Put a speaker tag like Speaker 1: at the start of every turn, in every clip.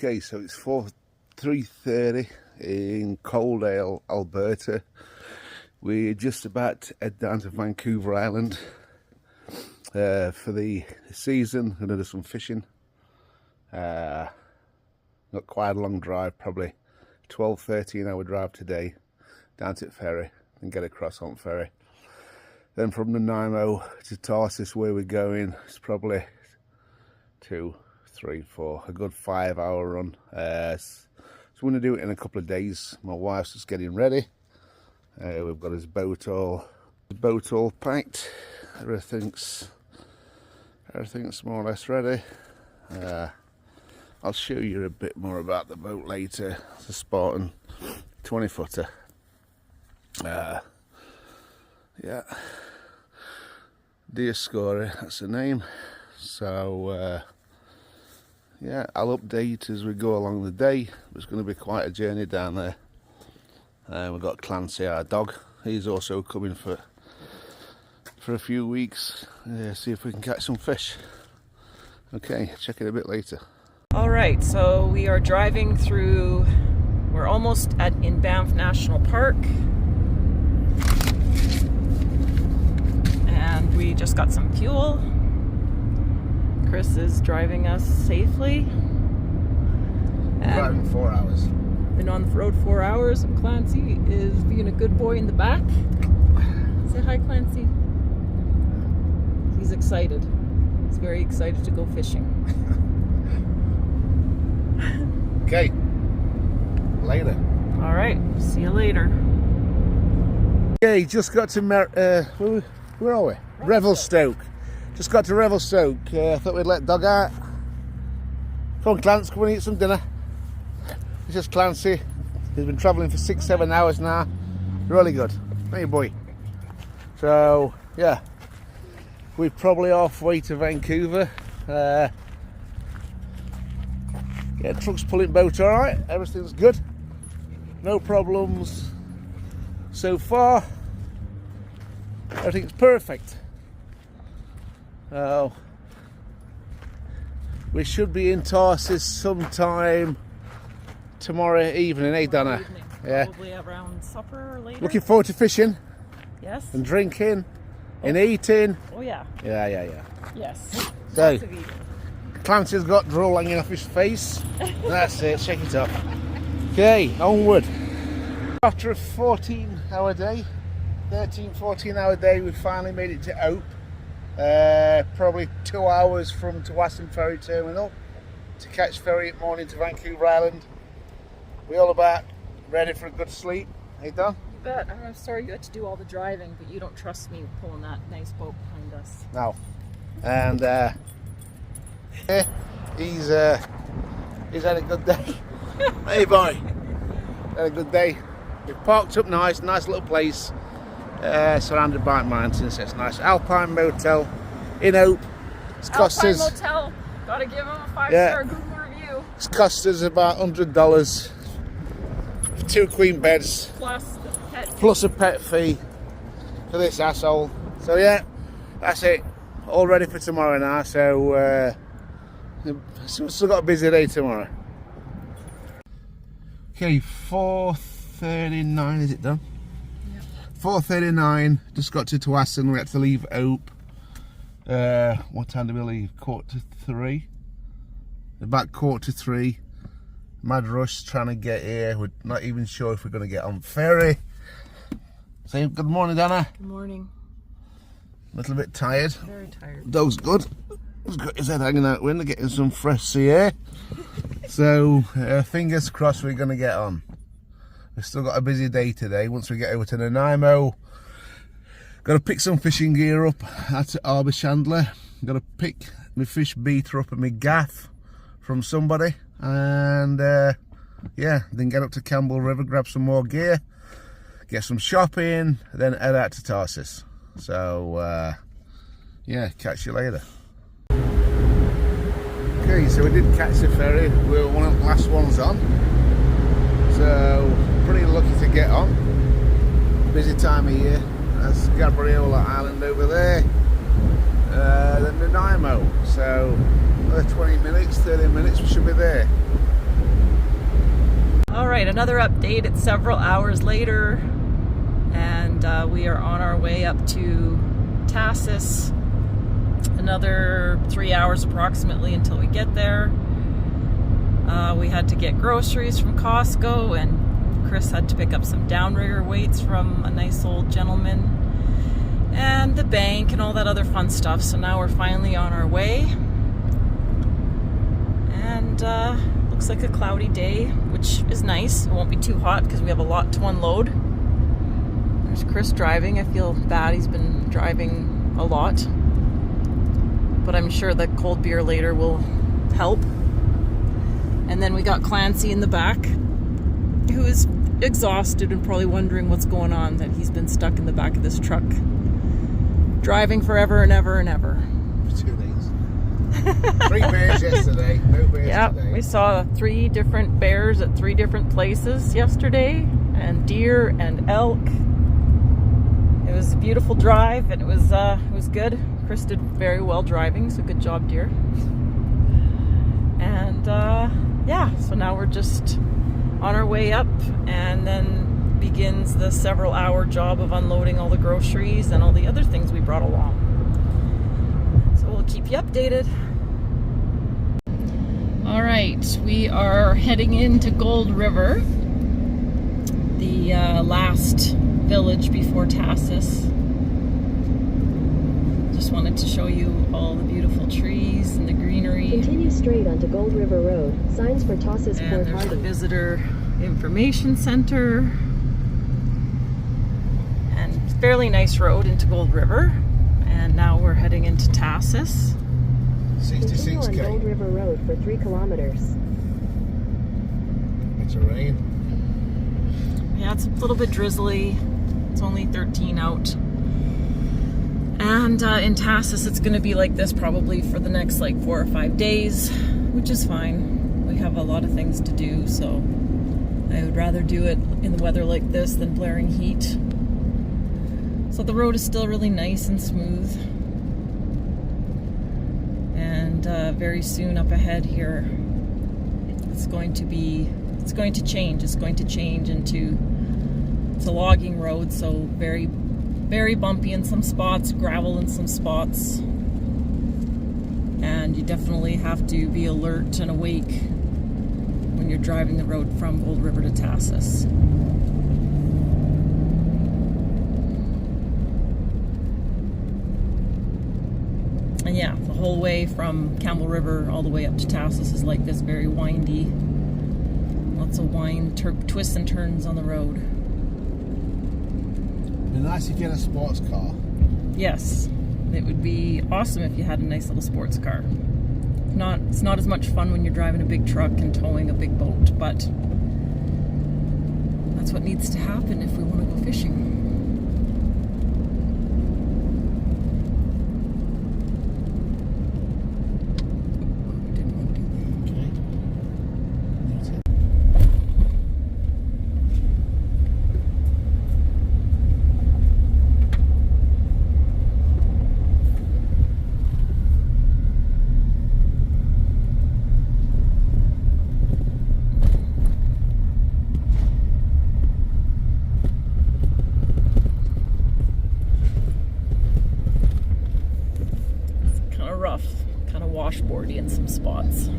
Speaker 1: Okay, so it's 3:30 in Coaldale, Alberta. We're just about to head down to Vancouver Island for the season. Going to do some fishing. Not quite a long drive, probably 12, 13 hour drive today down to the ferry and get across on ferry. Then from Nanaimo to Tahsis, where we're going, it's probably 2, 3, 4, a good 5 hour run. So we're going to do it in a couple of days. My wife's just getting ready. We've got his boat all packed. Everything's more or less ready. I'll show you a bit more about the boat later. It's a Spartan 20 footer. Yeah, Dioscuri, that's the name. So yeah, I'll update as we go along the day. It's going to be quite a journey down there. We've got Clancy, our dog. He's also coming for a few weeks. See if we can catch some fish. Okay, check it a bit later.
Speaker 2: All right, so we are driving through. We're almost in Banff National Park, and we just got some fuel. Chris is driving us safely.
Speaker 1: Driving 4 hours.
Speaker 2: Been on the road 4 hours, and Clancy is being a good boy in the back. Say hi, Clancy. He's excited. He's very excited to go fishing.
Speaker 1: Okay, later.
Speaker 2: All right, see you later.
Speaker 1: Okay, just got to where are we? Revelstoke. Just got to Revelstoke. Thought we'd let dog out. Come on, Clancy, come and eat some dinner. It's just Clancy. He's been travelling for 6-7 hours now. Really good. Hey, boy. So yeah, we're probably halfway to Vancouver. Yeah, truck's pulling boat all right. Everything's good. No problems so far. Everything's perfect. We should be in Tahsis sometime tomorrow evening, eh, Donna?
Speaker 2: Evening.
Speaker 1: Yeah.
Speaker 2: Probably around supper or later.
Speaker 1: Looking forward to fishing.
Speaker 2: Yes.
Speaker 1: And drinking and eating.
Speaker 2: Oh yeah. Yes.
Speaker 1: So,
Speaker 2: Lots of eating.
Speaker 1: Clancy's got drool hanging off his face. That's it, shake it up. Okay, onward. After a 14-hour day, 14-hour day, we finally made it to Hope. Probably 2 hours from Tahsis Ferry Terminal to catch ferry at morning to Vancouver Island. We all about ready for a good sleep. Hey, Don?
Speaker 2: You bet. I'm sorry you had to do all the driving, but you don't trust me pulling that nice boat behind us.
Speaker 1: No. And he's had a good day. Hey, boy. Had a good day. We parked up nice little place, surrounded by mountains. It's nice. Alpine Motel in Hope. It's cost
Speaker 2: Alpine
Speaker 1: us.
Speaker 2: Motel. Gotta give him a 5-star Google review.
Speaker 1: It's cost us about $100 for 2 queen beds plus a pet fee for this asshole. So yeah, that's it. All ready for tomorrow now. So still got a busy day tomorrow. Okay, 4:39. Is it done?
Speaker 2: Yep.
Speaker 1: 4:39. Just got to Tahsis. We had to leave Hope. What time did we leave? 2:45. About 2:45. Mad rush trying to get here. We're not even sure if we're going to get on ferry. Say good morning, Dana.
Speaker 2: Good morning.
Speaker 1: A little bit tired.
Speaker 2: Very tired.
Speaker 1: Dog's good. He's got his head hanging out window, getting some fresh sea air. So fingers crossed we're going to get on. We've still got a busy day today. Once we get over to Nanaimo, got to pick some fishing gear up at Harbour Chandler. Got to pick my fish beater up and my gaff from somebody, and yeah, then get up to Campbell River, grab some more gear, get some shopping, then head out to Tahsis. So yeah, catch you later. Okay, so we did catch the ferry. We were one of the last ones on, so pretty lucky to get on. Busy time of year. That's Gabriola Island over there. Then Nanaimo. So another 20 minutes, 30 minutes, we should be there.
Speaker 2: All right, another update. It's several hours later, and we are on our way up to Tahsis. Another 3 hours approximately until we get there. We had to get groceries from Costco, and Chris had to pick up some downrigger weights from a nice old gentleman, and the bank and all that other fun stuff. So now we're finally on our way, and looks like a cloudy day, which is nice. It won't be too hot because we have a lot to unload. There's Chris driving. I feel bad, he's been driving a lot, but I'm sure the cold beer later will help. And then we got Clancy in the back, who is exhausted and probably wondering what's going on, that he's been stuck in the back of this truck driving forever and ever and ever.
Speaker 1: 2 days. 3 bears yesterday. No bears today.
Speaker 2: We saw 3 different bears at 3 different places yesterday, and deer and elk. It was a beautiful drive, and it was good. Chris did very well driving, so good job, dear. And yeah, so now we're just on our way up, and then begins the several hour job of unloading all the groceries and all the other things we brought along. So we'll keep you updated. All right, we are heading into Gold River, the last village before Tahsis. Just wanted to show you all the beautiful trees and the greenery.
Speaker 3: Continue straight onto Gold River Road. Signs for Tahsis,
Speaker 2: And
Speaker 3: Port
Speaker 2: there's
Speaker 3: Hardy.
Speaker 2: the Visitor Information Center. And fairly nice road into Gold River. And now we're heading into Tahsis.
Speaker 3: Continue on
Speaker 1: 66k.
Speaker 3: Gold River Road for 3 kilometers.
Speaker 1: It's a rain.
Speaker 2: Yeah, it's a little bit drizzly. It's only 13 out. And in Tahsis, it's going to be like this probably for the next like 4 or 5 days, which is fine. We have a lot of things to do, so I would rather do it in the weather like this than blaring heat. So the road is still really nice and smooth. And very soon up ahead here, it's going to change. It's going to change into, it's a logging road, so very bumpy in some spots, gravel in some spots, and you definitely have to be alert and awake when you're driving the road from Gold River to Tahsis. And yeah, the whole way from Campbell River all the way up to Tahsis is like this, very windy, lots of twists and turns on the road.
Speaker 1: It'd be nice to get a sports car.
Speaker 2: Yes, it would be awesome if you had a nice little sports car. It's not as much fun when you're driving a big truck and towing a big boat, but that's what needs to happen if we want to go fishing. Rough, kind of washboardy in some spots.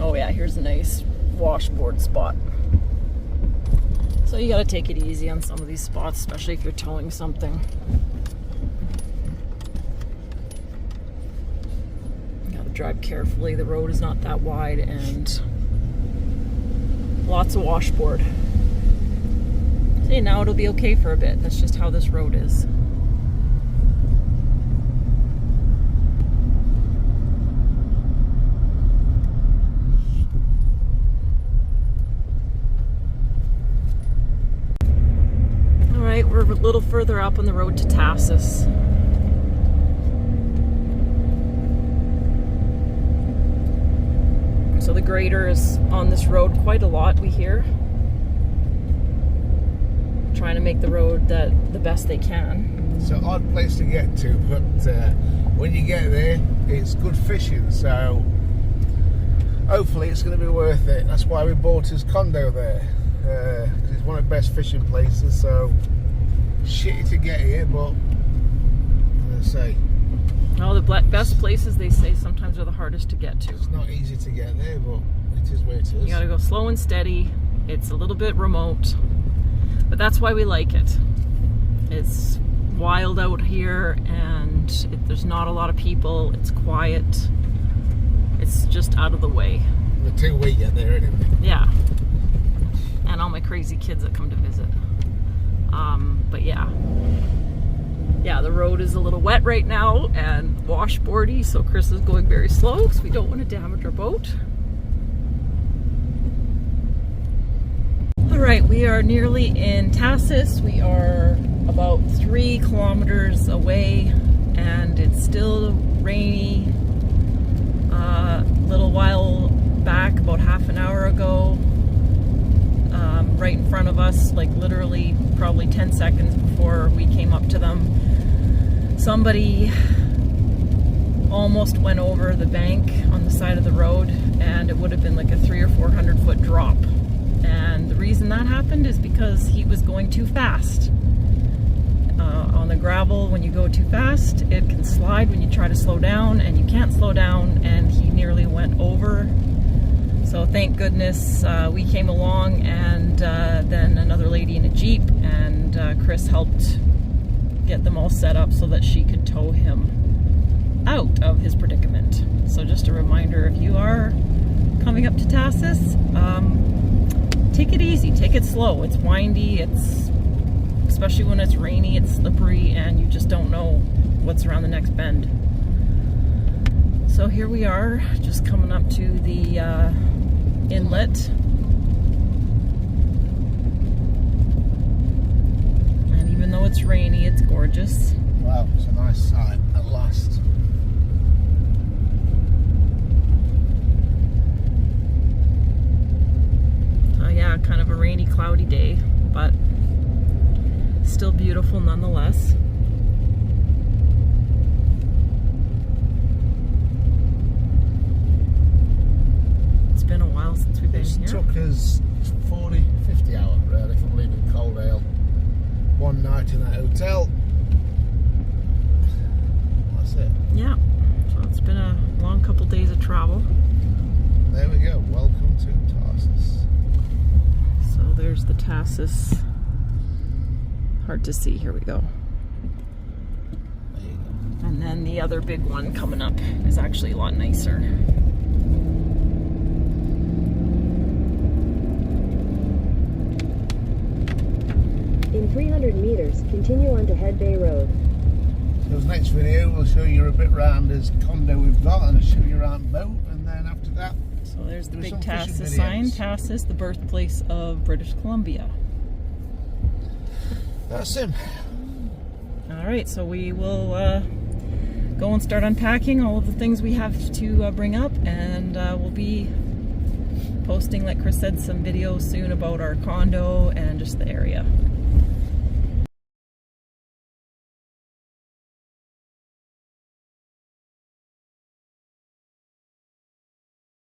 Speaker 2: Oh yeah, here's a nice washboard spot. So you gotta take it easy on some of these spots, especially if you're towing something. You gotta drive carefully. The road is not that wide, and lots of washboard. See, now it'll be okay for a bit. That's just how this road is. We're a little further up on the road to Tahsis. So the grader is on this road quite a lot, we hear. Trying to make the road the best they can.
Speaker 1: It's an odd place to get to, but when you get there, it's good fishing, so hopefully it's going to be worth it. That's why we bought his condo there, because it's one of the best fishing places. So shitty to get here, but as I say,
Speaker 2: Oh, the best places, they say, sometimes are the hardest to get to.
Speaker 1: it's not easy to get there, but it is where it is.
Speaker 2: You gotta go slow and steady. It's a little bit remote, but that's why we like it. It's wild out here, and there's not a lot of people. It's quiet. It's just out of the way.
Speaker 1: Until we get there, anyway.
Speaker 2: Yeah. And all my crazy kids that come to visit. But yeah. Yeah, the road is a little wet right now and washboardy, so Chris is going very slow because we don't want to damage our boat. Alright, we are nearly in Tahsis. We are about 3 kilometers away, and it's still rainy. A little while back, about half an hour ago, right in front of us, like literally probably 10 seconds before we came up to them, somebody almost went over the bank on the side of the road, and it would have been like a 300 or 400 foot drop. And the reason that happened is because he was going too fast. On the gravel, when you go too fast, it can slide when you try to slow down, and you can't slow down, and he nearly went over. So thank goodness we came along, and then another lady in a Jeep, and Chris helped get them all set up so that she could tow him out of his predicament. So just a reminder, if you are coming up to Tahsis, take it easy, take it slow. It's windy, especially when it's rainy, it's slippery, and you just don't know what's around the next bend. So here we are, just coming up to the inlet. And even though it's rainy, it's gorgeous.
Speaker 1: Wow, it's a nice sight at last.
Speaker 2: Yeah, kind of a rainy, cloudy day, but still beautiful nonetheless. It's been a while since we've been here.
Speaker 1: It took us 40, 50 hours really from leaving Coaldale. One night in that hotel. That's it.
Speaker 2: Yeah, so it's been a long couple days of travel.
Speaker 1: There we go. Welcome to Tahsis.
Speaker 2: So there's the Tahsis. Hard to see. Here we go.
Speaker 1: There you go.
Speaker 2: And then the other big one coming up is actually a lot nicer.
Speaker 3: In 300 meters, continue on to Head Bay Road.
Speaker 1: So this next video we'll show you a bit round this condo we've got, and I'll show you around boat, and then after that
Speaker 2: So there's the
Speaker 1: do
Speaker 2: big
Speaker 1: some fishing
Speaker 2: Tahsis sign.
Speaker 1: videos.
Speaker 2: Tahsis, the birthplace of British Columbia.
Speaker 1: That's him.
Speaker 2: Alright, so we will go and start unpacking all of the things we have to bring up, and we'll be posting, like Chris said, some videos soon about our condo and just the area.